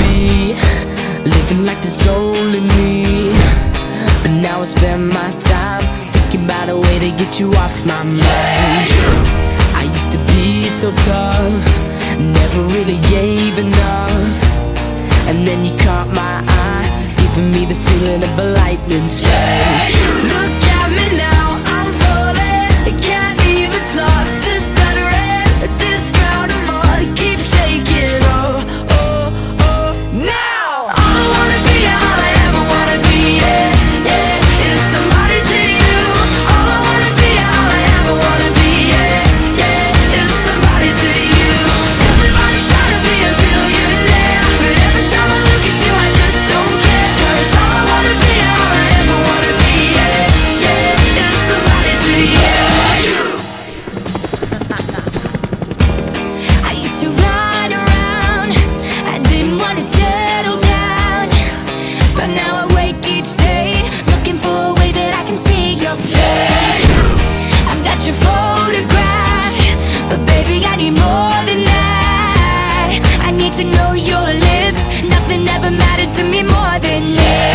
be living like there's only me, but now I spend my time thinking about a way to get you off my mind. I used to be so tough, never really gave enough, and then you caught my eye, giving me the feeling of a lightning strike. Look at me now, I'm falling, can't even talk, still stuttering. This ground I'm on keeps shaking. Oh, oh, oh, now all I wanna be, all I ever wanna be, yeah, yeah, is somebody to you. All I wanna be, all I ever wanna be, yeah, yeah, is somebody to you. Everybody's trying to be a billionaire, but every time I look at you I just don't care. 'Cause all I wanna be, all I ever wanna be, yeah, yeah, is somebody to you. I used to run around, I didn't want to settle down, but now I wake each day looking for a way that I can see your face. I've got your photograph, but baby I need more than that. I need to know your lips, nothing ever mattered to me more than you.